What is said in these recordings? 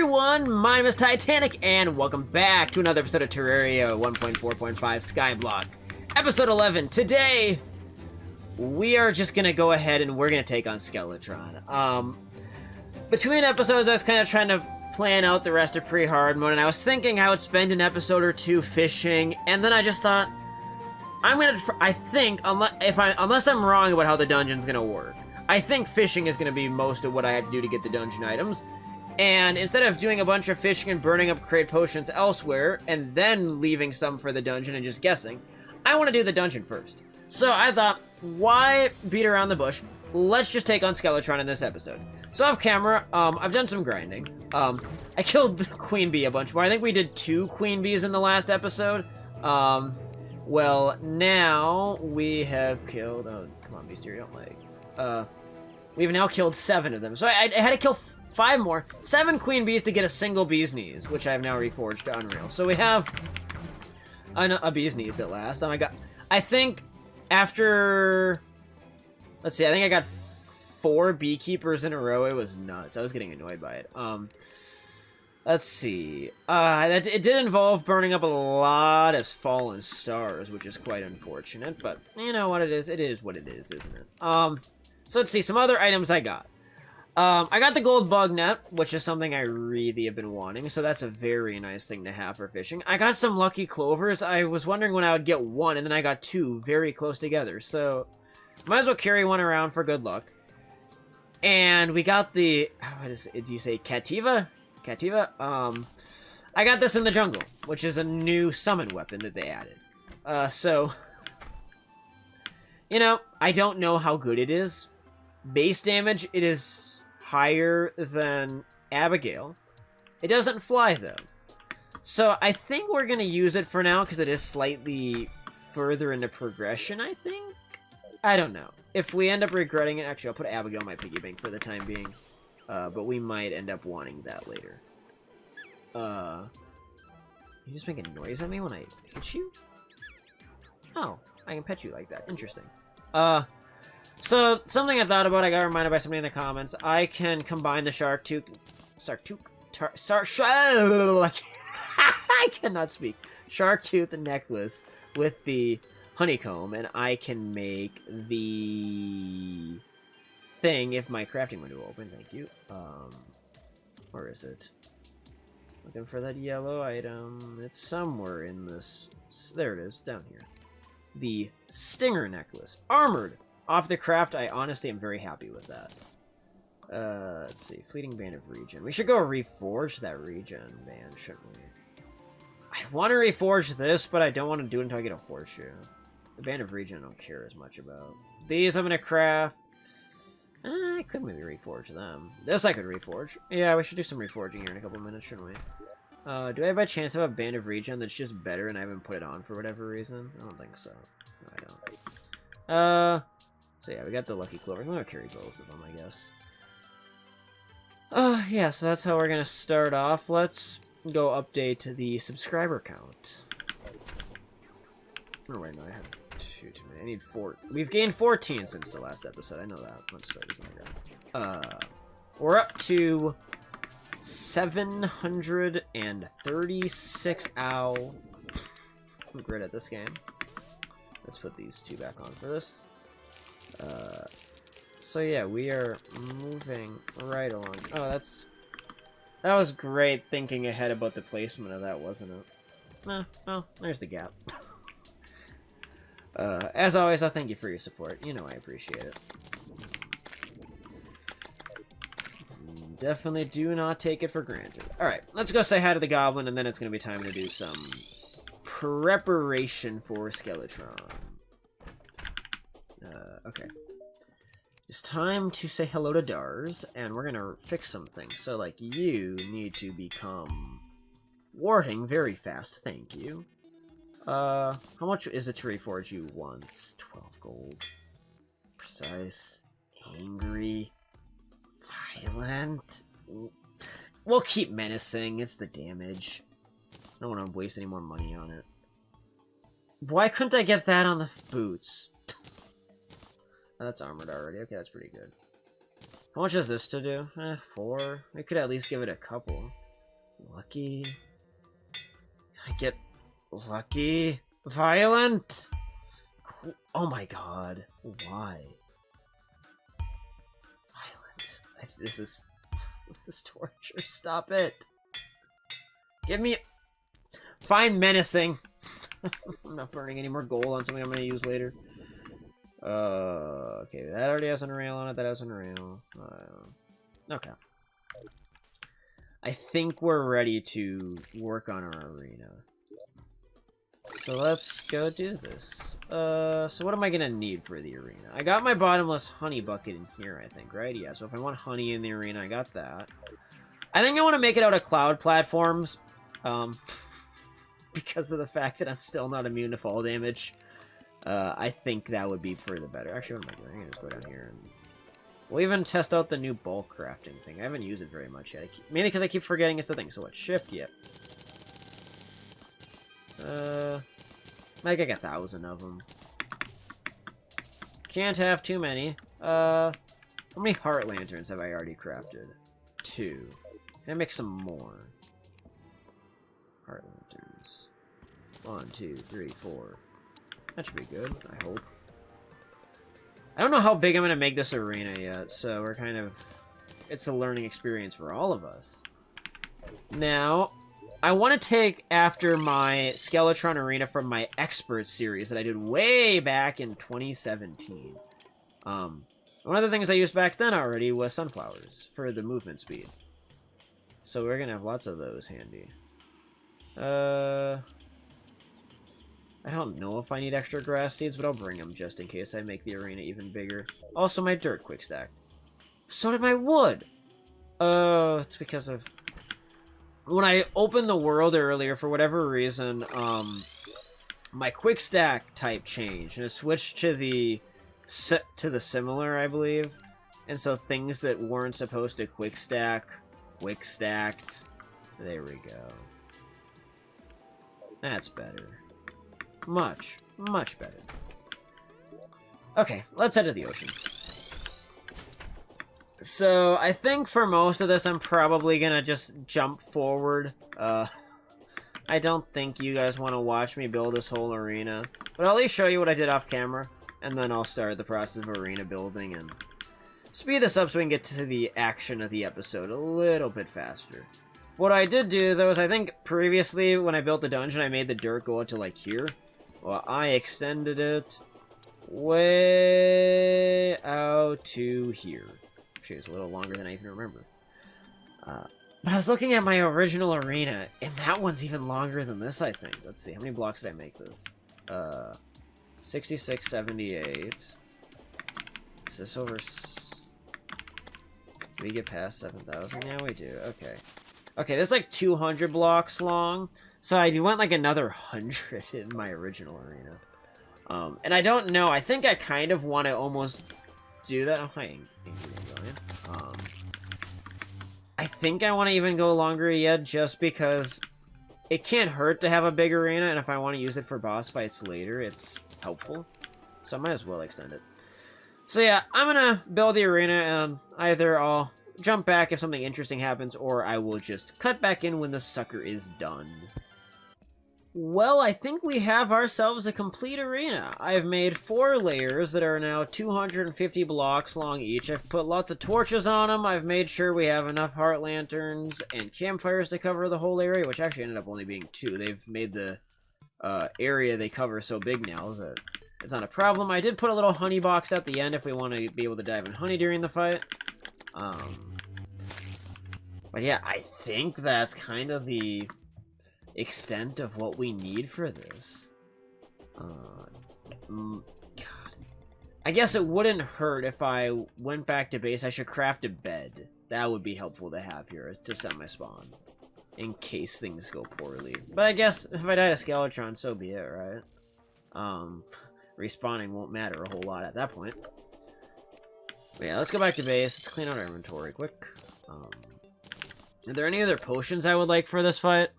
everyone, my name is Titanic, and welcome back to another episode of Terraria 1.4.5 Skyblock. Episode 11. Today, we are just gonna go ahead and we're gonna take on Skeletron. Between episodes, I was kind of trying to plan out the rest of pre-hard mode, and I was thinking I would spend an episode or two fishing, and then I just thought, unless I'm wrong about how the dungeon's gonna work, I think fishing is gonna be most of what I have to do to get the dungeon items. And instead of doing a bunch of fishing and burning up crate potions elsewhere, and then leaving some for the dungeon and just guessing, I want to do the dungeon first. So I thought, why beat around the bush? Let's just take on Skeletron in this episode. So off camera, I've done some grinding. I killed the queen bee a bunch more. I think we did 2 queen bees in the last episode. Well, now we have killed... Oh, come on, beast, you don't like... We've now killed 7 of them. So I had to kill 5 more. 7 queen bees to get a single bee's knees, which I have now reforged to Unreal. So we have a bee's knees at last. I think after... Let's see, I think I got 4 beekeepers in a row. It was nuts. I was getting annoyed by it. Let's see. It did involve burning up a lot of fallen stars, which is quite unfortunate, but you know what it is. It is what it is, isn't it? So let's see, some other items I got. I got the gold bug net, which is something I really have been wanting, so that's a very nice thing to have for fishing. I got some lucky clovers. I was wondering when I would get 1, and then I got 2 very close together, so might as well carry 1 around for good luck. And we got the... do you say Cativa? Cativa? I got this in the jungle, which is a new summon weapon that they added. So... You know, I don't know how good it is. Base damage, it is higher than Abigail. It doesn't fly, though. So I think we're going to use it for now, because it is slightly further into progression, I think? I don't know. If we end up regretting it, actually, I'll put Abigail in my piggy bank for the time being. But we might end up wanting that later. You just make a noise at me when I hit you? Oh, I can pet you like that. Interesting. So, something I thought about, I got reminded by somebody in the comments. I can combine the I cannot speak. Shark tooth necklace with the honeycomb, and I can make the thing if my crafting window will open. Thank you. Where is it? Looking for that yellow item. It's somewhere in this. There it is, down here. The stinger necklace, armored. Off the craft, I honestly am very happy with that. Let's see, fleeting band of regen. We should go reforge that regen band, shouldn't we? I want to reforge this, but I don't want to do it until I get a horseshoe. The band of regen I don't care as much about. These I'm gonna craft. I could maybe reforge them. This I could reforge. Yeah, we should do some reforging here in a couple minutes, shouldn't we? Do I by chance have a band of regen that's just better and I haven't put it on for whatever reason? I don't think so. No, I don't. So yeah, we got the lucky clover. I'm gonna carry both of them, I guess. Yeah, so that's how we're gonna start off. Let's go update the subscriber count. Oh, wait, no, I have too many. I need 4. We've gained 14 since the last episode. I know that. We're up to 736. Ow. I'm great at this game. Let's put these 2 back on for this. So yeah, we are moving right along. Oh, that was great thinking ahead about the placement of that, wasn't it? Well, there's the gap. As always, I thank you for your support. You know I appreciate it. Definitely do not take it for granted. Alright, let's go say hi to the goblin, and then it's going to be time to do some preparation for Skeletron. Okay. It's time to say hello to Dars, and we're going to fix some things. So, like, you need to become warting very fast, thank you. How much is it to reforge you once? 12 gold. Precise. Angry. Violent. We'll keep menacing. It's the damage. I don't want to waste any more money on it. Why couldn't I get that on the boots? Oh, that's armored already. Okay, that's pretty good. How much is this to do? 4. We could at least give it a couple. lucky? I get lucky? Violent? Oh my god. Why? Violent. This is torture. Stop it. Give me... Find menacing. I'm not burning any more gold on something I'm going to use later. Okay, that already has an rail on it. That has an rail. Okay. I think we're ready to work on our arena. So let's go do this. So what am I gonna need for the arena? I got my bottomless honey bucket in here, I think, right? Yeah, so if I want honey in the arena, I got that. I think I want to make it out of cloud platforms. Because of the fact that I'm still not immune to fall damage. I think that would be for the better. Actually, what am I doing? I'm gonna just go down here and... We'll even test out the new bulk crafting thing. I haven't used it very much yet. Mainly because I keep forgetting it's a thing. So what? Shift? Yep. Like 1,000 of them. Can't have too many. How many heart lanterns have I already crafted? 2. Can I make some more? Heart lanterns. 1, 2, 3, 4. That should be good, I hope. I don't know how big I'm going to make this arena yet, so we're kind of... It's a learning experience for all of us. Now, I want to take after my Skeletron arena from my Expert series that I did way back in 2017. One of the things I used back then already was sunflowers for the movement speed. So we're going to have lots of those handy. I don't know if I need extra grass seeds, but I'll bring them just in case I make the arena even bigger. Also, my dirt quick stack. So did my wood! Oh, it's because of... When I opened the world earlier, for whatever reason, my quick stack type changed, and it switched to the similar, I believe. And so things that weren't supposed to quick stacked. There we go. That's better. Much, much better. Okay, let's head to the ocean. So, I think for most of this, I'm probably gonna just jump forward. I don't think you guys want to watch me build this whole arena. But I'll at least show you what I did off camera. And then I'll start the process of arena building and speed this up so we can get to the action of the episode a little bit faster. What I did do, though, is I think previously when I built the dungeon, I made the dirt go out to, like, here. Well, I extended it way out to here. Actually, it's a little longer than I even remember. But I was looking at my original arena, and that one's even longer than this, I think. Let's see, how many blocks did I make this? 6678. Is this over... Do we get past 7,000? Yeah, we do. Okay. Okay, this is like 200 blocks long. So I went like another 100 in my original arena. And I don't know. I think I kind of want to almost do that. Oh, hi, I think I want to even go longer yet just because it can't hurt to have a big arena. And if I want to use it for boss fights later, it's helpful. So I might as well extend it. So yeah, I'm going to build the arena and either I'll jump back if something interesting happens, or I will just cut back in when the sucker is done. Well, I think we have ourselves a complete arena. I've made 4 layers that are now 250 blocks long each. I've put lots of torches on them. I've made sure we have enough heart lanterns and campfires to cover the whole area, which actually ended up only being 2. They've made the area they cover so big now that it's not a problem. I did put a little honey box at the end if we want to be able to dive in honey during the fight. But yeah, I think that's kind of the extent of what we need for this. God. I guess it wouldn't hurt if I went back to base. I should craft a bed. That would be helpful to have here to set my spawn. In case things go poorly. But I guess if I die to Skeletron, so be it, right? Respawning won't matter a whole lot at that point. But yeah, let's go back to base. Let's clean out our inventory quick. Are there any other potions I would like for this fight?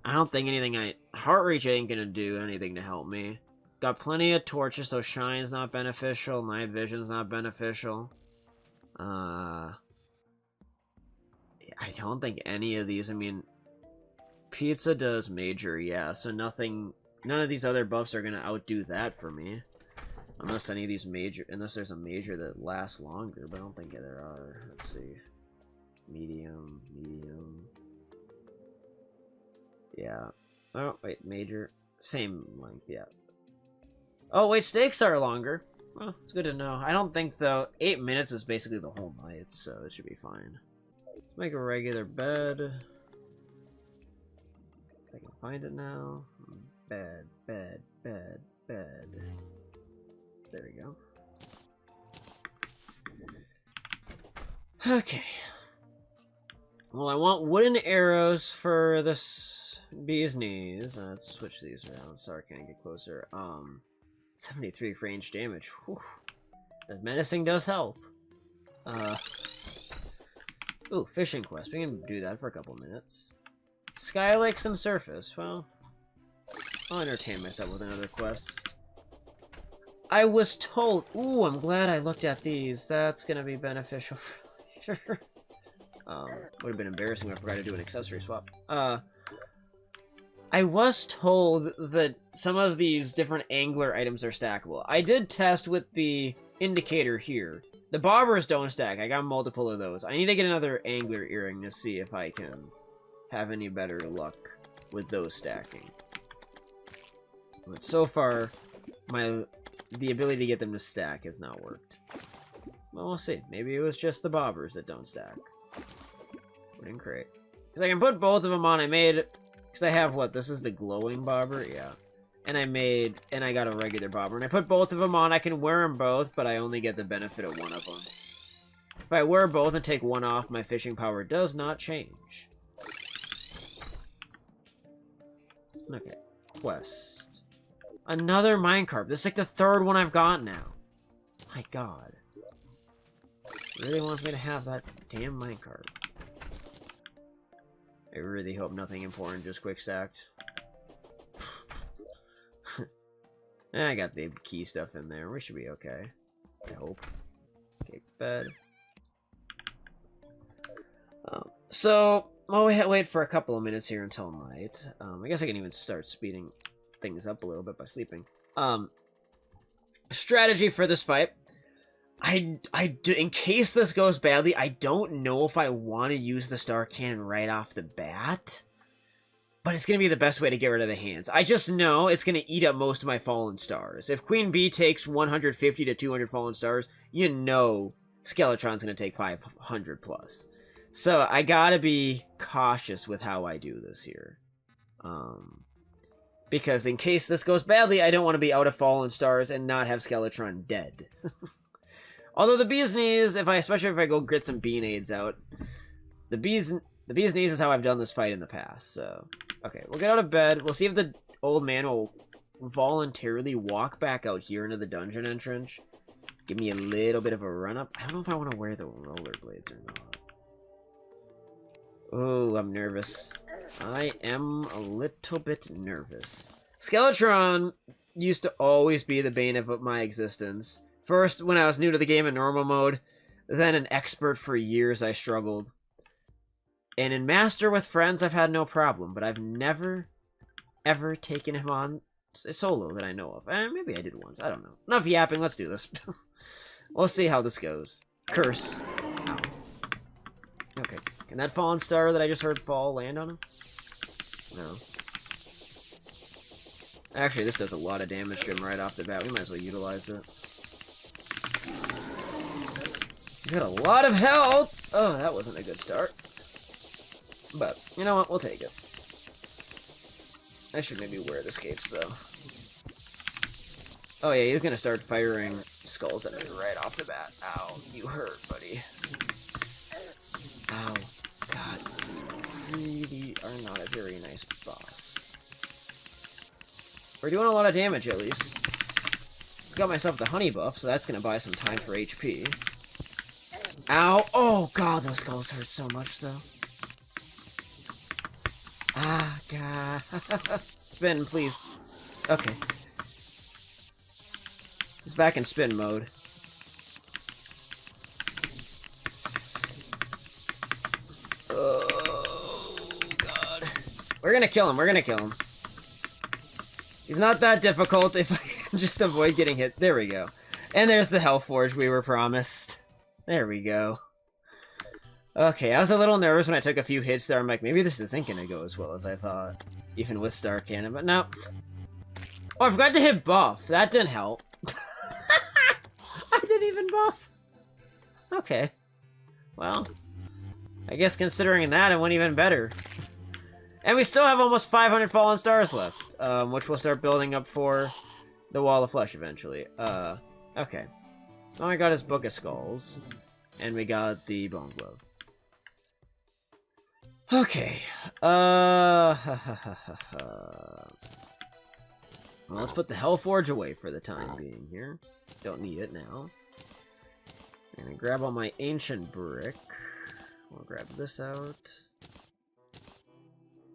I don't think anything Heart Reach ain't gonna do anything to help me. Got plenty of torches, so Shine's not beneficial. Night Vision's not beneficial. Yeah, I don't think any of these, I mean, pizza does major, yeah, so none of these other buffs are gonna outdo that for me. Unless any of these unless there's a major that lasts longer, but I don't think there are. Let's see. Medium. Yeah. Oh, wait, major. Same length, yeah. Oh, wait, stakes are longer. Well, it's good to know. I don't think, though, 8 minutes is basically the whole night, so it should be fine. Let's make a regular bed. If I can find it now. Bed. There we go. Okay. Well, I want wooden arrows for this bee's knees. Let's switch these around so I can get closer. 73 range damage. Whew. That menacing does help. Ooh, fishing quest. We can do that for a couple minutes. Sky Lakes and Surface. Well, I'll entertain myself with another quest. I was told... Ooh, I'm glad I looked at these. That's gonna be beneficial for later. Would have been embarrassing if I forgot to do an accessory swap. I was told that some of these different angler items are stackable. I did test with the indicator here. The bobbers don't stack. I got multiple of those. I need to get another angler earring to see if I can have any better luck with those stacking. But so far, the ability to get them to stack has not worked. Well, we'll see. Maybe it was just the bobbers that don't stack. Wooden crate. Because I can put both of them on. I made... Because I have, what, this is the glowing bobber? Yeah. And I got a regular bobber. And I put both of them on. I can wear them both, but I only get the benefit of one of them. If I wear both and take one off, my fishing power does not change. Okay. Quest. Another minecart. This is like the third one I've got now. My god. Really wants me to have that damn minecart. I really hope nothing important just quick stacked. I got the key stuff in there. We should be okay. I hope. Okay, bed. So, while we wait for a couple of minutes here until night, I guess I can even start speeding things up a little bit by sleeping. Strategy for this fight. In case this goes badly, I don't know if I want to use the star cannon right off the bat. But it's going to be the best way to get rid of the hands. I just know it's going to eat up most of my fallen stars. If Queen Bee takes 150 to 200 fallen stars, you know Skeletron's going to take 500 plus. So I got to be cautious with how I do this here. Because in case this goes badly, I don't want to be out of fallen stars and not have Skeletron dead. Although the bee's knees, especially if I go grit some bean-aids out, the bee's knees is how I've done this fight in the past. So, okay, we'll get out of bed. We'll see if the old man will voluntarily walk back out here into the dungeon entrance. Give me a little bit of a run-up. I don't know if I want to wear the rollerblades or not. Oh, I'm nervous. I am a little bit nervous. Skeletron used to always be the bane of my existence. First, when I was new to the game in normal mode, then an expert for years I struggled. And in Master with friends, I've had no problem, but I've never, ever taken him on solo that I know of. Maybe I did once, I don't know. Enough yapping, let's do this. We'll see how this goes. Curse. Ow. Okay, can that fallen star that I just heard fall land on him? No. Actually, this does a lot of damage to him right off the bat. We might as well utilize it. He's got a lot of health! Oh, that wasn't a good start. But, you know what? We'll take it. I should maybe wear the skates, though. Oh yeah, he's gonna start firing skulls at me right off the bat. Ow, you hurt, buddy. Ow. God, you really are not a very nice boss. We're doing a lot of damage, at least. Got myself the honey buff, so that's gonna buy some time for HP. Ow! Oh god, those skulls hurt so much, though. Ah, god. Spin, please. Okay. It's back in spin mode. We're gonna kill him. We're gonna kill him. He's not that difficult if I can just avoid getting hit. There we go. And there's the Hellforge we were promised. There we go. Okay, I was a little nervous when I took a few hits there. I'm like, maybe this isn't gonna go as well as I thought. Even with Star Cannon, but no. Oh, I forgot to hit buff. That didn't help. I didn't even buff. Okay. Well, I guess considering that, it went even better. And we still have almost 500 fallen stars left, which we'll start building up for the Wall of Flesh eventually. Okay. Now I got his Book of Skulls, and we got the Bone Glove. Okay. Well, let's put the Hellforge away for the time being here. Don't need it now. I'm gonna grab all my ancient brick. We'll grab this out.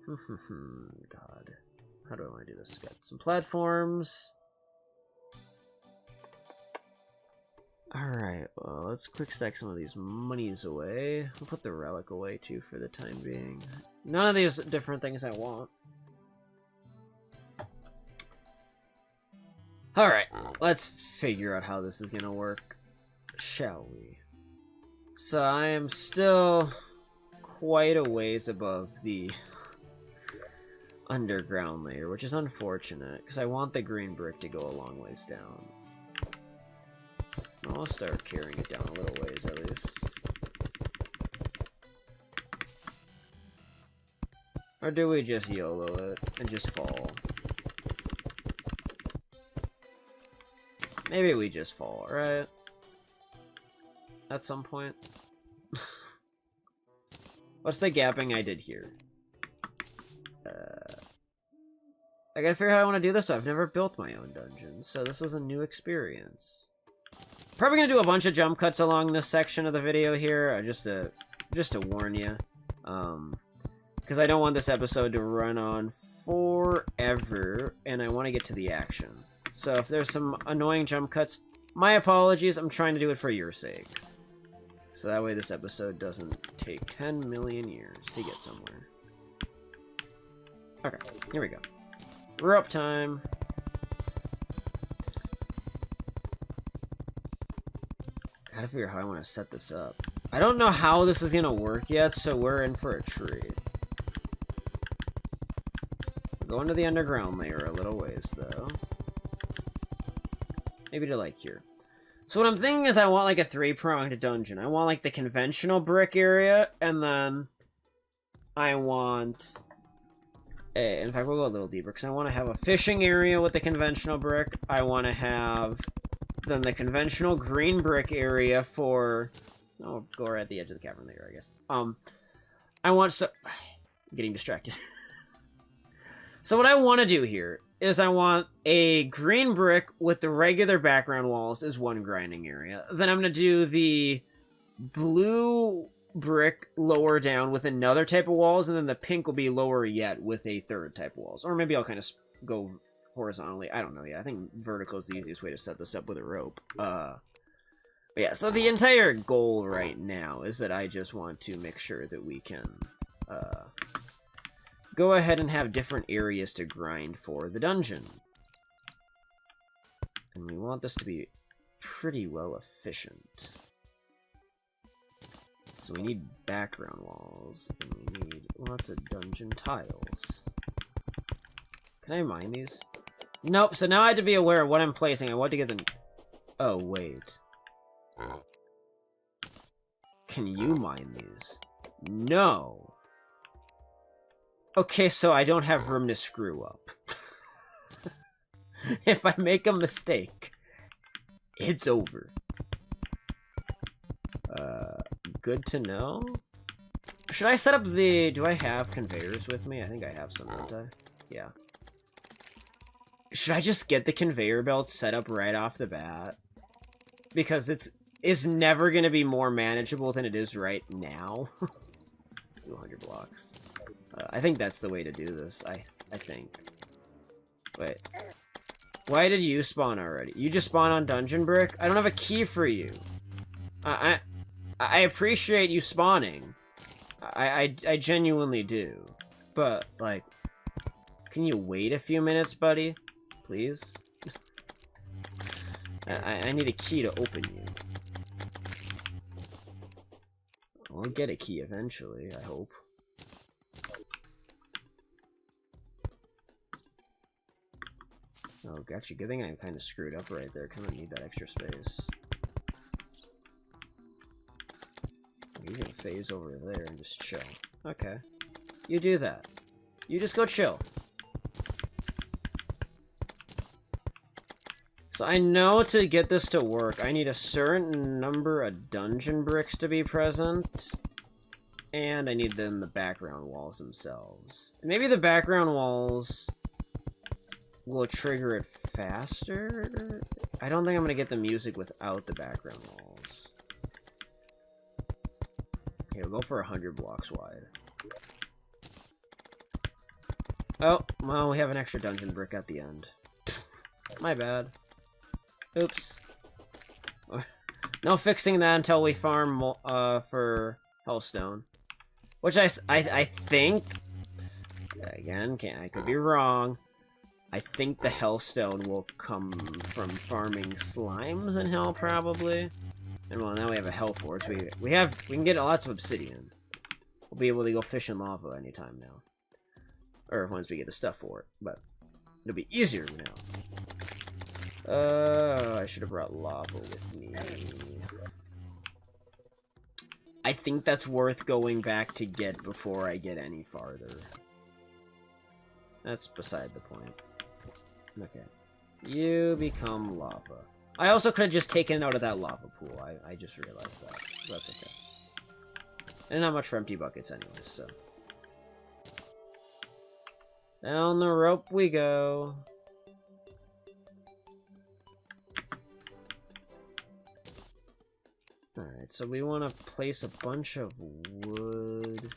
God. How do I want to do this? Got some platforms. Alright, well, let's quick stack some of these monies away. We'll put the relic away, too, for the time being. None of these different things I want. Alright, let's figure out how this is gonna work, shall we? So I am still quite a ways above the underground layer, which is unfortunate, because I want the green brick to go a long ways down. I'll start carrying it down a little ways, at least. Or do we just YOLO it and just fall? Maybe we just fall, right? At some point. What's the gapping I did here? I gotta figure out how I want to do this. I've never built my own dungeon, so this is a new experience. Probably gonna do a bunch of jump cuts along this section of the video here, just to warn you, because I don't want this episode to run on forever, and I want to get to the action. So if there's some annoying jump cuts, my apologies. I'm trying to do it for your sake, so that way this episode doesn't take 10 million years to get somewhere. Okay, here we go. Rope time. Gotta figure out how I want to set this up. I don't know how this is gonna work yet, so we're in for a treat. Go into the underground layer a little ways, though. Maybe to, like, here. So what I'm thinking is I want, like, a three-pronged dungeon. I want, like, the conventional brick area, and then I want... in fact, we'll go a little deeper, because I want to have a fishing area with the conventional brick. I want to have then the conventional green brick area for... Oh, we'll go right at the edge of the cavern layer, I guess. I want so... I'm getting distracted. So what I want to do here is I want a green brick with the regular background walls as one grinding area. Then I'm going to do the blue brick lower down with another type of walls, and then the pink will be lower yet with a third type of walls. Or maybe I'll kind of go horizontally. I don't know yet. I think vertical is the easiest way to set this up with a rope. But yeah, so the entire goal right now is that I just want to make sure that we can go ahead and have different areas to grind for the dungeon. And we want this to be pretty well efficient. So we need background walls, and we need lots of dungeon tiles. Can I mine these? Nope, so now I have to be aware of what I'm placing. I want to get the... Oh, wait. Can you mine these? No. Okay, so I don't have room to screw up. If I make a mistake, it's over. Good to know. Should I set up the... Do I have conveyors with me? I think I have some, don't I? Yeah. Should I just get the conveyor belt set up right off the bat? Because it's never going to be more manageable than it is right now. 200 blocks. I think that's the way to do this. I think. Wait. Why did you spawn already? You just spawn on Dungeon Brick? I don't have a key for you. I appreciate you spawning. I genuinely do. But, like, Can you wait a few minutes, buddy? Please? I need a key to open you. I'll get a key eventually, I hope. Oh, actually, good thing I'm kind of screwed up right there. Kind of need that extra space. He's gonna phase over there and just chill. Okay. You do that. You just go chill. So I know to get this to work, I need a certain number of dungeon bricks to be present. And I need then the background walls themselves. Maybe the background walls will trigger it faster? I don't think I'm gonna get the music without the background walls. Okay, we'll go for 100 blocks wide. Oh, well, we have an extra dungeon brick at the end. My bad. Oops. No fixing that until we farm for Hellstone. Which I think, again, I could be wrong. I think the Hellstone will come from farming slimes in Hell, probably. And well, now we have a Hell Forge. We can get lots of obsidian. We'll be able to go fish in lava anytime now. Or once we get the stuff for it, but it'll be easier now. I should have brought lava with me. I think that's worth going back to get before I get any farther. That's beside the point. Okay. You become lava. I also could have just taken it out of that lava pool. I just realized that. That's okay. And not much for empty buckets anyways, so. Down the rope we go. Alright, so we want to place a bunch of wood.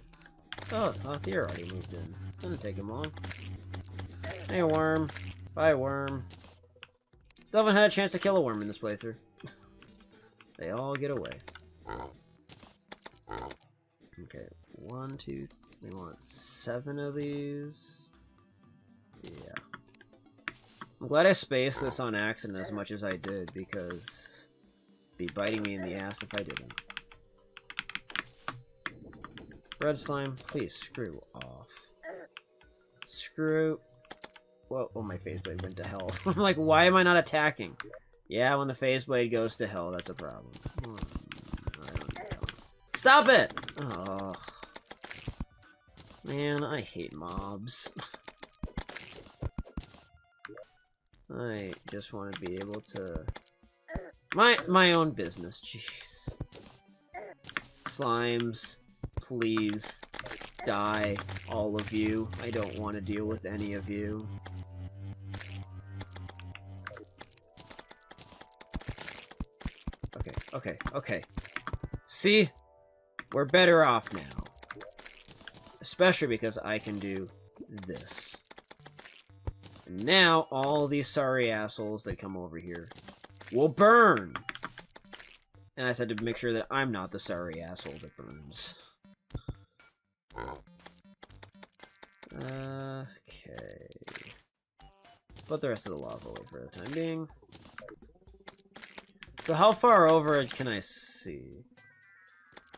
Oh, Theo already moved in. Doesn't take him long. Hey, worm. Bye, worm. Still haven't had a chance to kill a worm in this playthrough. They all get away. Okay, 1, 2, 3. We want 7 of these. Yeah. I'm glad I spaced this on accident as much as I did, because it'd be biting me in the ass if I didn't. Red slime, please screw off. Screw. Whoa, oh, my phase blade went to hell. I'm like, why am I not attacking? Yeah, when the phase blade goes to hell, that's a problem. Stop it! Oh. Man, I hate mobs. I just want to be able to... My own business, jeez. Slimes, please, die, all of you. I don't want to deal with any of you. Okay. See? We're better off now. Especially because I can do this. And now, all these sorry assholes that come over here will burn! And I said to make sure that I'm not the sorry asshole that burns. Okay. Put the rest of the lava away for the time being. So how far over can I see?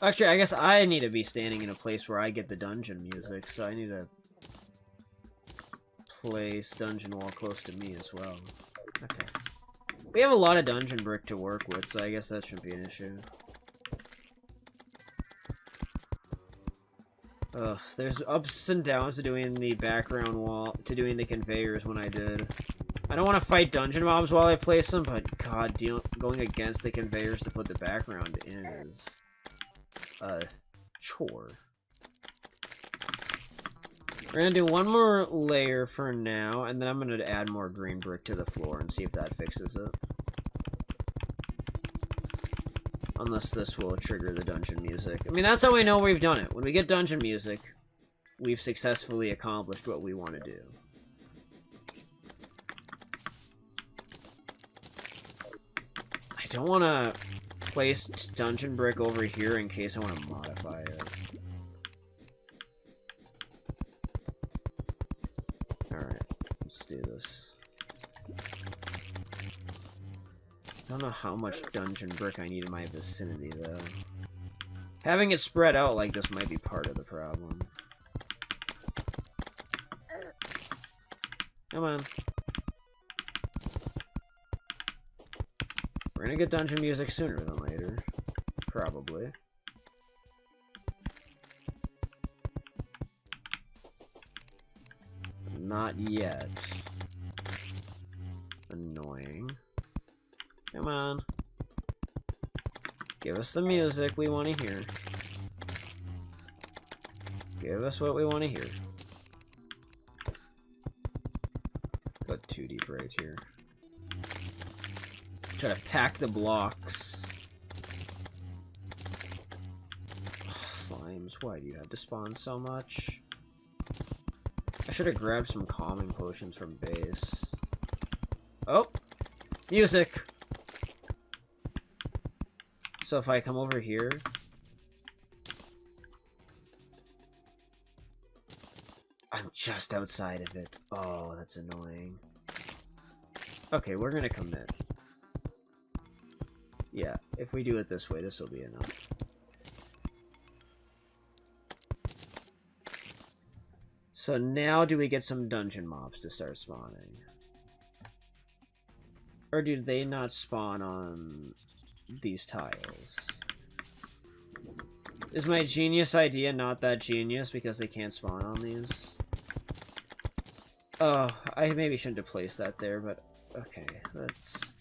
Actually, I guess I need to be standing in a place where I get the dungeon music, so I need to place dungeon wall close to me as well. Okay. We have a lot of dungeon brick to work with, so I guess that shouldn't be an issue. Ugh, there's ups and downs to doing the background wall, to doing the conveyors when I did. I don't want to fight dungeon mobs while I place them, but god, going against the conveyors to put the background in is a chore. We're gonna do one more layer for now, and then I'm gonna add more green brick to the floor and see if that fixes it. Unless this will trigger the dungeon music. I mean, that's how we know we've done it. When we get dungeon music, we've successfully accomplished what we want to do. I don't want to place dungeon brick over here in case I want to modify it. Alright, let's do this. I don't know how much dungeon brick I need in my vicinity, though. Having it spread out like this might be part of the problem. Come on. We're gonna get dungeon music sooner than later. Probably. Not yet. Annoying. Come on. Give us the music we want to hear. Give us what we want to hear. Go too deep right here. Try to pack the blocks. Oh, slimes, why do you have to spawn so much? I should have grabbed some calming potions from base. Oh! Music! So if I come over here... I'm just outside of it. Oh, that's annoying. Okay, we're gonna commit. Yeah, if we do it this way, this will be enough. So now do we get some dungeon mobs to start spawning? Or do they not spawn on these tiles? Is my genius idea not that genius because they can't spawn on these? Oh, I maybe shouldn't have placed that there, but okay, let's...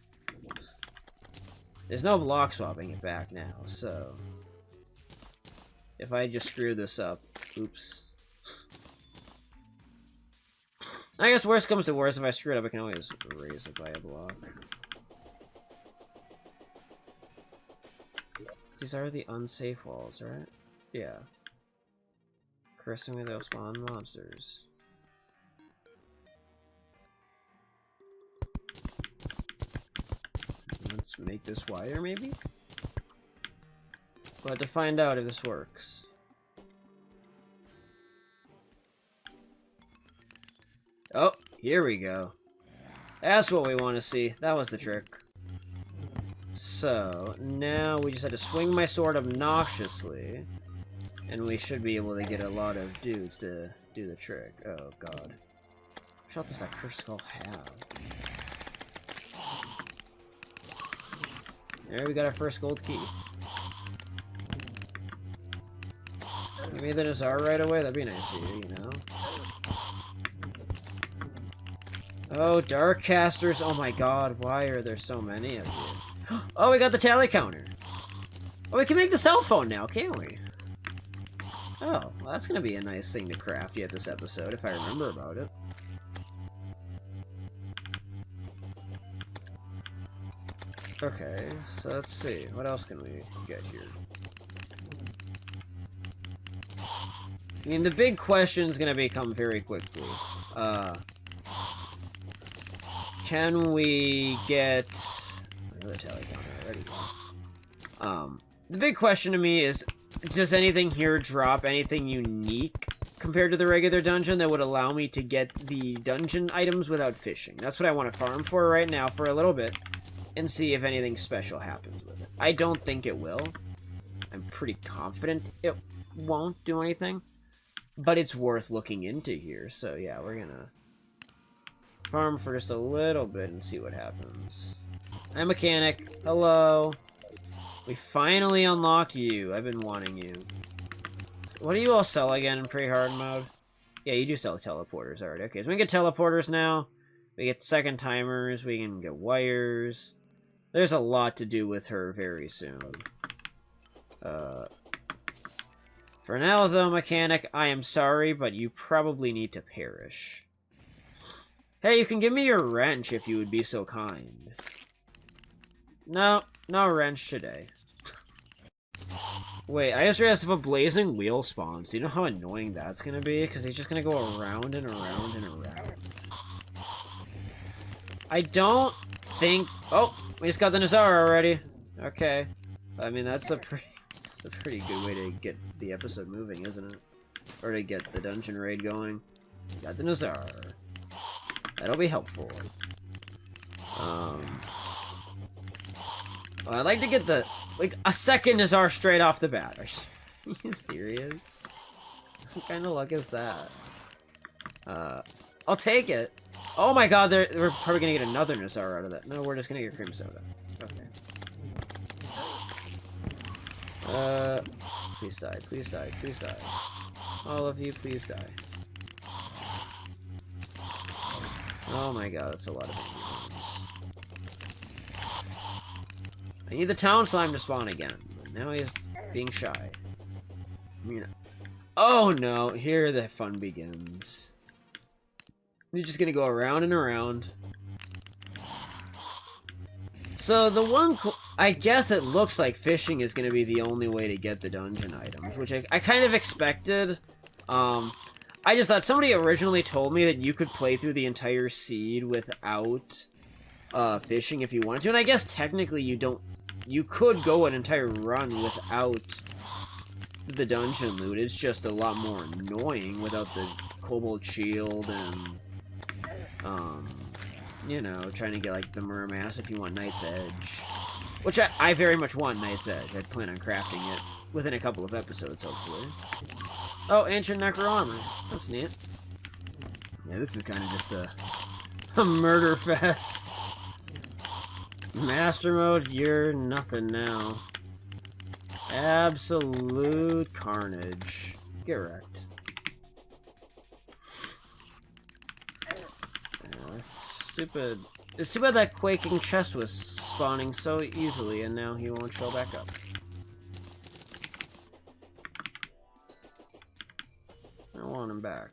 There's no block swapping it back now, so... If I just screw this up... Oops. I guess worst comes to worst, if I screw it up, I can always raise it by a block. These are the unsafe walls, right? Yeah. Cursing me, they'll spawn monsters. Let's make this wider, maybe? But to find out if this works. Oh, here we go. That's what we want to see. That was the trick. So, now we just had to swing my sword obnoxiously. And we should be able to get a lot of dudes to do the trick. Oh, God. What shot does that cursed skull have? There, we got our first gold key. Give me the Nazar right away, that'd be nice of you, you know? Oh, Dark Casters, oh my god, why are there so many of you? Oh, we got the tally counter! Oh, we can make the cell phone now, can't we? Oh, well, that's gonna be a nice thing to craft yet this episode, if I remember about it. Okay, so let's see. What else can we get here? I mean, the big question is going to become very quickly. Can we get... Another tally counter already. The big question to me is, does anything here drop anything unique compared to the regular dungeon that would allow me to get the dungeon items without fishing? That's what I want to farm for right now for a little bit. And see if anything special happens with it. I don't think it will. I'm pretty confident it won't do anything. But it's worth looking into here. So yeah, we're gonna farm for just a little bit and see what happens. Hi, mechanic. Hello. We finally unlocked you. I've been wanting you. What do you all sell again in pre-hard mode? Yeah, you do sell teleporters already. Okay, so we can get teleporters now. We get second timers. We can get wires. There's a lot to do with her very soon. For now, though, mechanic, I am sorry, but you probably need to perish. Hey, you can give me your wrench if you would be so kind. No, no wrench today. Wait, I just realized if a blazing wheel spawns, do you know how annoying that's gonna be? Because he's just gonna go around and around and around. I don't think... Oh, we just got the Nazar already. Okay. I mean, that's a pretty good way to get the episode moving, isn't it? Or to get the dungeon raid going. Got the Nazar. That'll be helpful. Well, I'd like to get the... Like, a second is our straight off the bat. Are you serious? What kind of luck is that? I'll take it. Oh my god, we're probably gonna get another Nazar out of that. No, we're just gonna get cream soda. Okay. Please die, please die, please die. All of you, please die. Oh my god, that's a lot of enemies. I need the town slime to spawn again. Now he's being shy. I mean, oh no, here the fun begins. You're just gonna go around and around. So the one, I guess it looks like fishing is gonna be the only way to get the dungeon items, which I kind of expected. I just thought somebody originally told me that you could play through the entire seed without fishing if you wanted to, and I guess technically you could go an entire run without the dungeon loot. It's just a lot more annoying without the Cobalt Shield and you know, trying to get like the Murmass if you want Knight's Edge. Which I very much want Knight's Edge. I plan on crafting it within a couple of episodes, hopefully. Oh, Ancient Necro Armor. That's neat. Yeah, this is kind of just a murder fest. Master mode, you're nothing now. Absolute carnage. Get wrecked. Stupid. It's too bad that quaking chest was spawning so easily and now he won't show back up. I want him back.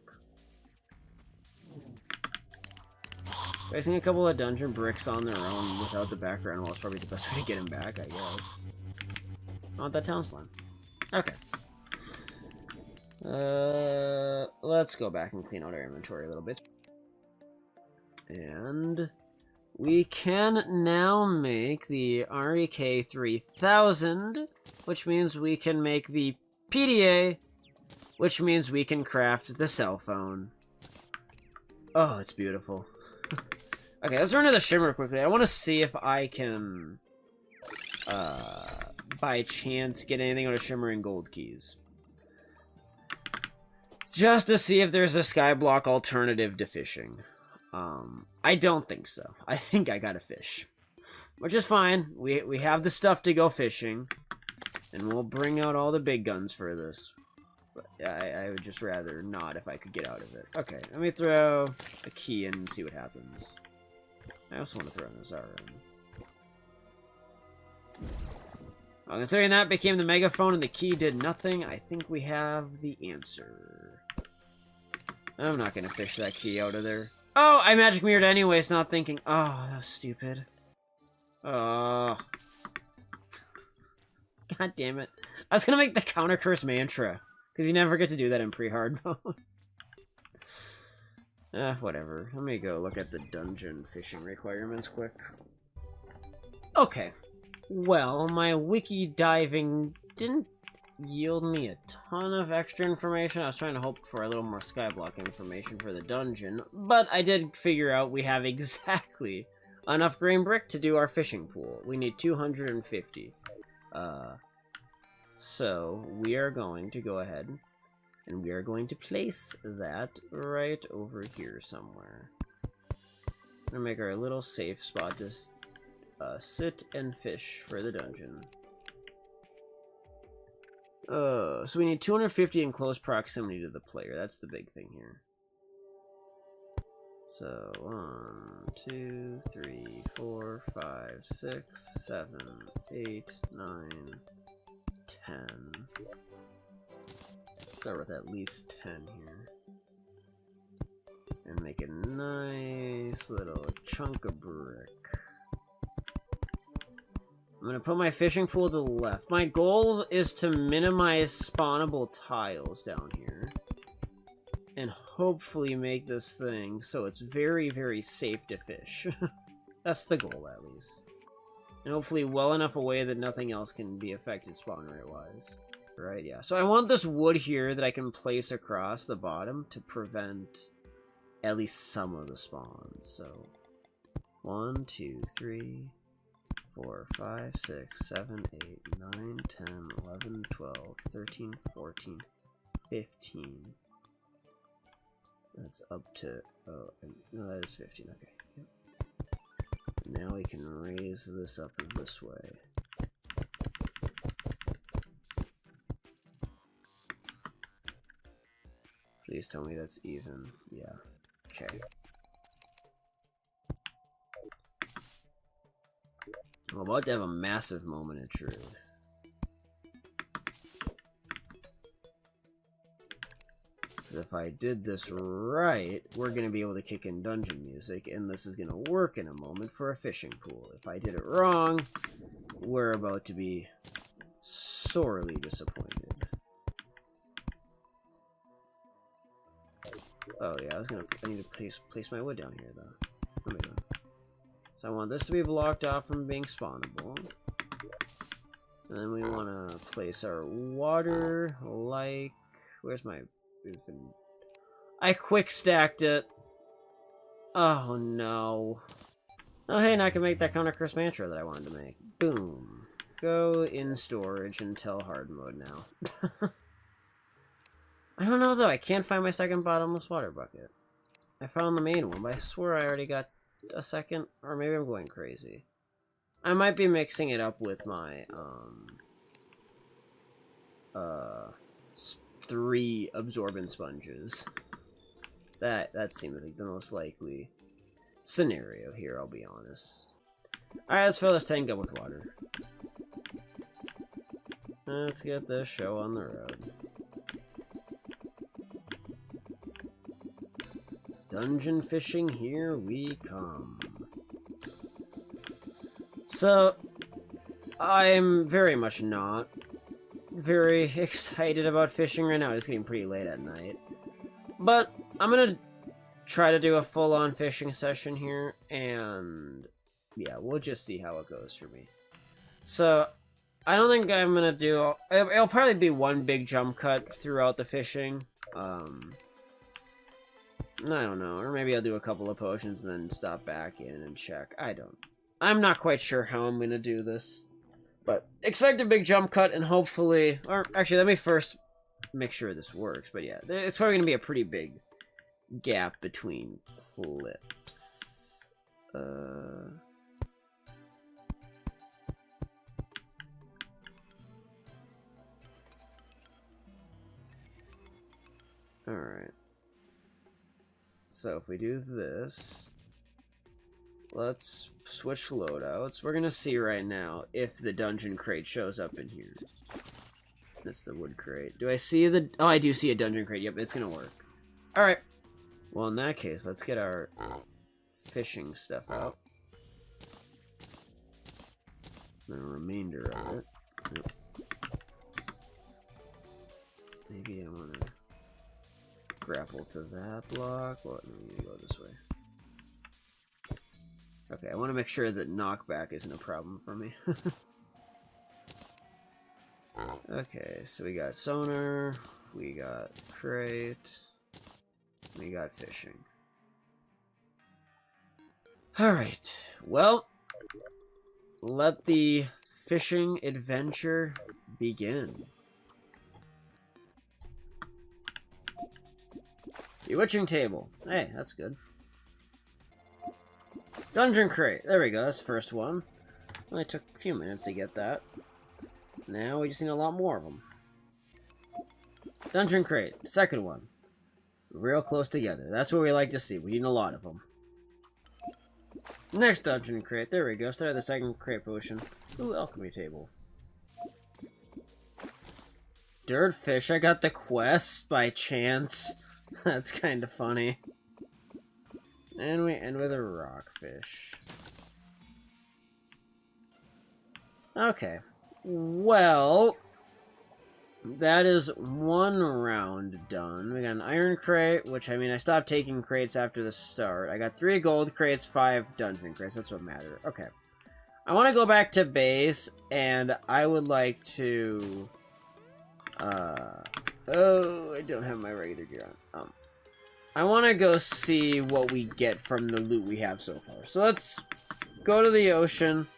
Placing a couple of dungeon bricks on their own without the background wall is probably the best way to get him back, I guess. I want that town slime. Okay. Let's go back and clean out our inventory a little bit. And we can now make the REK 3000, which means we can make the PDA, which means we can craft the cell phone. Oh, it's beautiful. Okay, let's run to the shimmer quickly. I want to see if I can, by chance, get anything out of shimmering gold keys. Just to see if there's a skyblock alternative to fishing. I don't think so. I think I gotta fish. Which is fine. We have the stuff to go fishing. And we'll bring out all the big guns for this. But I would just rather not if I could get out of it. Okay, let me throw a key in and see what happens. I also want to throw Nazar in. Well, considering that became the megaphone and the key did nothing, I think we have the answer. I'm not gonna fish that key out of there. Oh, I magic mirrored anyways, not thinking. Oh, that was stupid. Oh. God damn it. I was gonna make the counter curse mantra. Because you never get to do that in pre-hard mode. Whatever. Let me go look at the dungeon fishing requirements quick. Okay. Well, my wiki diving didn't yield me a ton of extra information. I was trying to hope for a little more skyblock information for the dungeon, but I did figure out we have exactly enough green brick to do our fishing pool. We need 250. So we are going to go ahead and we are going to place that right over here somewhere. I'm gonna make our little safe spot to sit and fish for the dungeon. So we need 250 in close proximity to the player. That's the big thing here. So 1, 2, 3, 4, 5, 6, 7, 8, 9, 10. Start with at least 10 here. And make a nice little chunk of brick. I'm gonna put my fishing pool to the left. My goal is to minimize spawnable tiles down here. And hopefully make this thing so it's very, very safe to fish. That's the goal, at least. And hopefully well enough away that nothing else can be affected spawn rate-wise. Right, yeah. So I want this wood here that I can place across the bottom to prevent at least some of the spawns. So 1, 2, 3, 4, 5, 6, 7, 8, 9, 10, 11, 12, 13, 14, 15. That's up to, oh, no, that is 15, okay. Yep. Now we can raise this up this way. Please tell me that's even. Yeah. Okay. I'm about to have a massive moment of truth. If I did this right, we're going to be able to kick in dungeon music, and this is going to work in a moment for a fishing pool. If I did it wrong, we're about to be sorely disappointed. Oh yeah, I need to place my wood down here though. What am I doing? So I want this to be blocked off from being spawnable. And then we want to place our water, like, where's my, I quick stacked it. Oh no. Oh hey, now I can make that counter curse mantra that I wanted to make. Boom. Go in storage until hard mode now. I don't know though, I can't find my second bottomless water bucket. I found the main one, but I swear I already got a second, or maybe I'm going crazy. I might be mixing it up with my, 3 absorbent sponges. That seems like the most likely scenario here, I'll be honest. Alright, let's fill this tank up with water. Let's get this show on the road. Dungeon fishing, here we come. So, I'm very much not very excited about fishing right now. It's getting pretty late at night. But I'm gonna try to do a full-on fishing session here, and yeah, we'll just see how it goes for me. So, I don't think I'm gonna do... It'll probably be one big jump cut throughout the fishing. I don't know, or maybe I'll do a couple of potions and then stop back in and check. I'm not quite sure how I'm gonna do this. But expect a big jump cut and hopefully, or actually let me first make sure this works. But yeah, it's probably gonna be a pretty big gap between clips. Alright. So if we do this, let's switch loadouts. We're gonna see right now if the dungeon crate shows up in here. That's the wood crate. Do I see the... Oh, I do see a dungeon crate. Yep, it's gonna work. Alright. Well, in that case, let's get our fishing stuff out. The remainder of it. Yep. Maybe I want to grapple to that block. Well, no, we need to go this way. Okay, I want to make sure that knockback isn't a problem for me. Okay, so we got sonar, we got crate, we got fishing. Alright, well, let the fishing adventure begin. Bewitching table. Hey, that's good. Dungeon crate. There we go. That's the first one. Only took a few minutes to get that. Now we just need a lot more of them. Dungeon crate. Second one. Real close together. That's what we like to see. We need a lot of them. Next dungeon crate. There we go. Start the second crate potion. Ooh, alchemy table. Dirtfish. I got the quest by chance. That's kind of funny. And we end with a rockfish. Okay. Well, that is one round done. We got an iron crate, which, I mean, I stopped taking crates after the start. I got 3 gold crates, 5 dungeon crates. That's what mattered. Okay. I want to go back to base, and I would like to... Oh, I don't have my regular gear on. I want to go see what we get from the loot we have so far. So let's go to the ocean,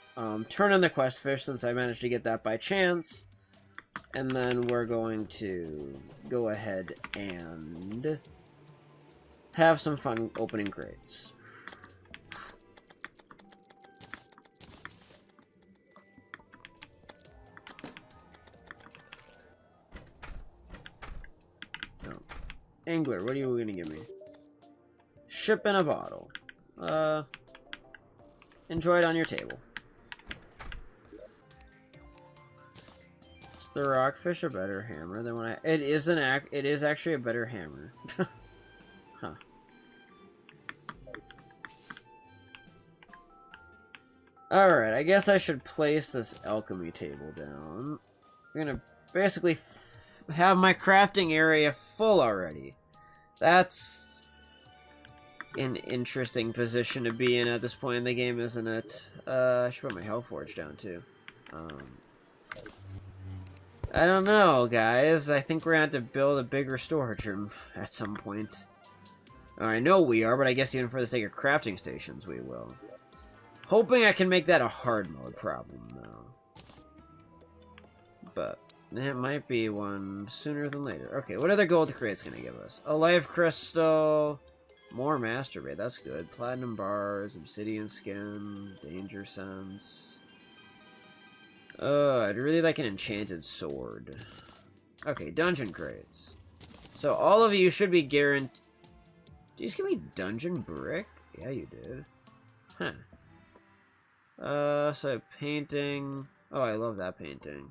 turn on the quest fish since I managed to get that by chance, and then we're going to go ahead and have some fun opening crates. Angler, what are you gonna give me? Ship in a bottle. Enjoy it on your table. Is the rockfish a better hammer than when I? It is actually a better hammer. Huh. Alright, I guess I should place this alchemy table down. I'm gonna basically have my crafting area full already. That's an interesting position to be in at this point in the game, isn't it? I should put my hell forge down too. I don't know, guys. I think we're gonna have to build a bigger storage room at some point. I know we are, but I guess even for the sake of crafting stations, we will. Hoping I can make that a hard mode problem, though. But it might be one sooner than later. Okay, what other gold crate's gonna give us? A life crystal, more masturbate, that's good. Platinum bars, obsidian skin, danger sense. I'd really like an enchanted sword. Okay, dungeon crates. So all of you should be guaranteed. Did you just give me dungeon brick? Yeah, you did. Huh. So painting. Oh, I love that painting.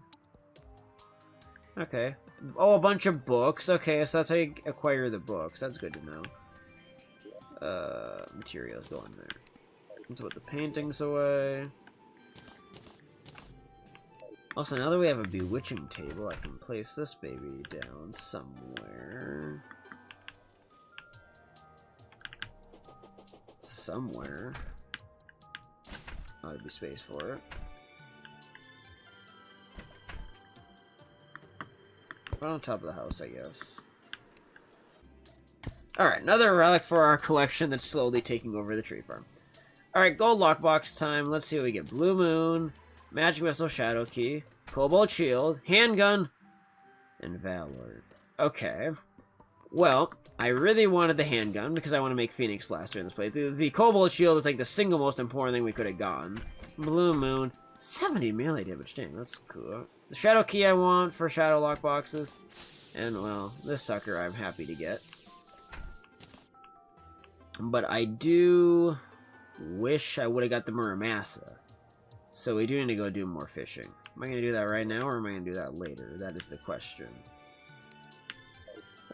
Okay. Oh, a bunch of books. Okay, so that's how you acquire the books. That's good to know. Materials go in there. Let's put the paintings away. Also, now that we have a bewitching table, I can place this baby down somewhere. Somewhere. Oh, there'd be space for it. Right on top of the house, I guess. Alright, another relic for our collection that's slowly taking over the tree farm. Alright, gold lockbox time. Let's see what we get. Blue Moon, Magic Missile, Shadow Key, Cobalt Shield, Handgun, and Valor. Okay. Well, I really wanted the handgun because I want to make Phoenix Blaster in this playthrough. The Cobalt Shield is like the single most important thing we could have gotten. Blue Moon, 70 melee damage. Dang, that's cool. The Shadow Key I want for Shadow Lockboxes. And, well, this sucker I'm happy to get. But I do wish I would have got the Muramasa. So we do need to go do more fishing. Am I going to do that right now, or am I going to do that later? That is the question.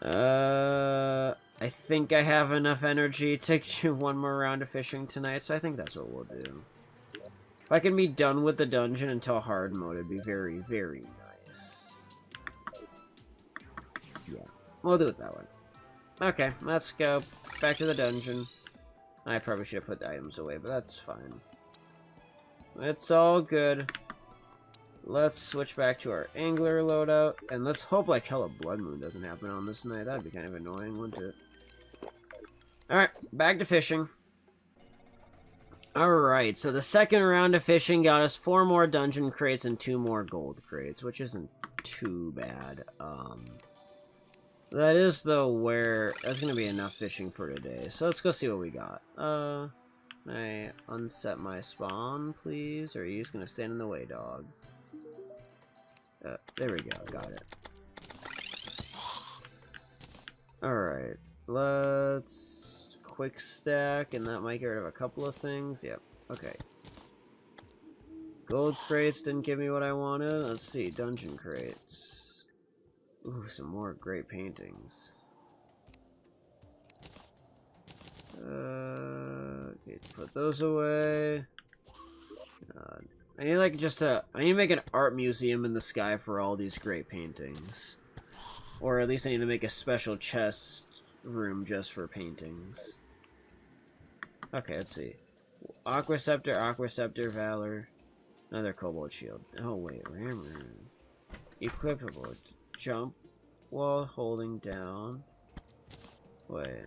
I think I have enough energy to do one more round of fishing tonight, so I think that's what we'll do. If I can be done with the dungeon until hard mode, it'd be very, very nice. Yeah, we'll do it that way. Okay, let's go back to the dungeon. I probably should have put the items away, but that's fine. It's all good. Let's switch back to our angler loadout, and let's hope like hell a blood moon doesn't happen on this night. That'd be kind of annoying, wouldn't it? Alright, back to fishing. Alright, so the second round of fishing got us 4 more dungeon crates and 2 more gold crates, which isn't too bad. That is, though, where that's gonna be enough fishing for today. So let's go see what we got. I unset my spawn, please? Or are you just gonna stand in the way, dog? There we go, got it. Alright, let's quick stack, and that might get rid of a couple of things. Yep, okay. Gold crates didn't give me what I wanted. Let's see, dungeon crates. Ooh, some more great paintings. Okay, put those away. I need like I need to make an art museum in the sky for all these great paintings. Or at least I need to make a special chest room just for paintings. Okay, let's see. Aqua Scepter, Valor. Another Cobalt Shield. Oh wait, Rammer. Equipable. Jump while holding down. Wait.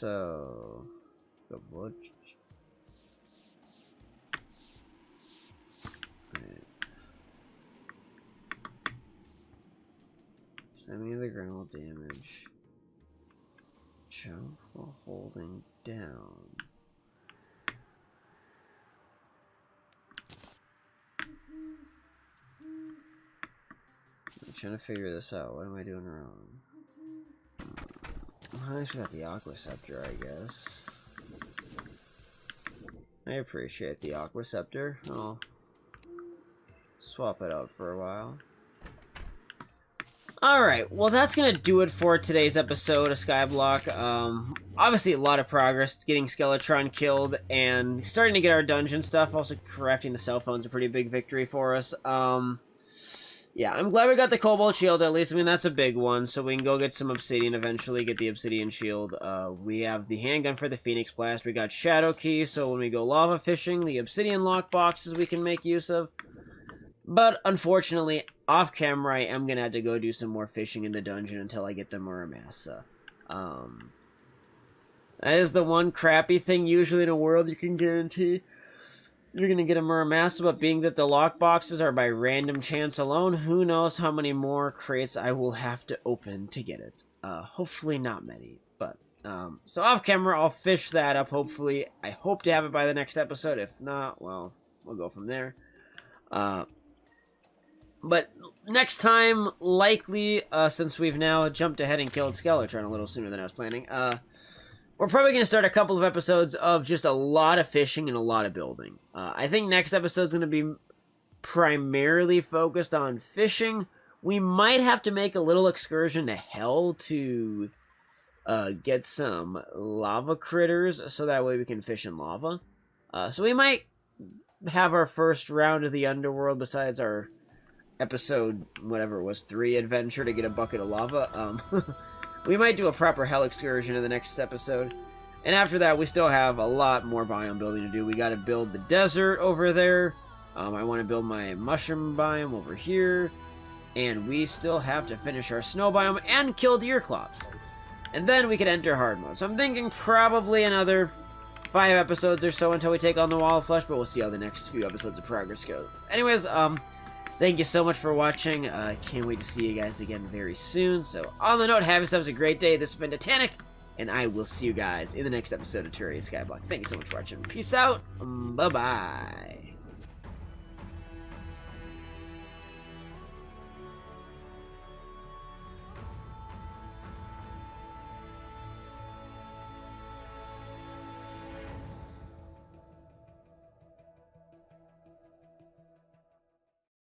so... Right. Sending the ground damage. Jump while holding down. I'm trying to figure this out. What am I doing wrong? I just got the Aqua Scepter, I guess. I appreciate the Aqua Scepter. I'll swap it out for a while. Alright, well that's gonna do it for today's episode of Skyblock. Obviously a lot of progress, getting Skeletron killed, and starting to get our dungeon stuff. Also crafting the cell phone's a pretty big victory for us. Yeah, I'm glad we got the Cobalt Shield at least. I mean, that's a big one, so we can go get some Obsidian eventually, get the Obsidian Shield. We have the handgun for the Phoenix Blast. We got Shadow Key, so when we go lava fishing, the Obsidian lockboxes we can make use of. But, unfortunately, off camera, I am going to have to go do some more fishing in the dungeon until I get the Muramasa. That is the one crappy thing usually in a world you can guarantee. You're going to get a Muramasa, but being that the lockboxes are by random chance alone, who knows how many more crates I will have to open to get it. Hopefully not many, but, so off camera, I'll fish that up, hopefully. I hope to have it by the next episode. If not, well, we'll go from there. But next time, likely, since we've now jumped ahead and killed Skeletron a little sooner than I was planning, we're probably going to start a couple of episodes of just a lot of fishing and a lot of building. I think next episode's going to be primarily focused on fishing. We might have to make a little excursion to hell to get some lava critters, so that way we can fish in lava. So we might have our first round of the underworld besides our episode, whatever it was, 3 adventure to get a bucket of lava. We might do a proper hell excursion in the next episode. And after that, we still have a lot more biome building to do. We got to build the desert over there. I want to build my mushroom biome over here. And we still have to finish our snow biome and kill Deerclops. And then we could enter hard mode. So I'm thinking probably another 5 episodes or so until we take on the Wall of Flesh. But we'll see how the next few episodes of progress go. Anyways, thank you so much for watching. I can't wait to see you guys again very soon. So, on the note, have yourselves a great day. This has been Titanic, and I will see you guys in the next episode of Terraria Skyblock. Thank you so much for watching. Peace out. Bye-bye.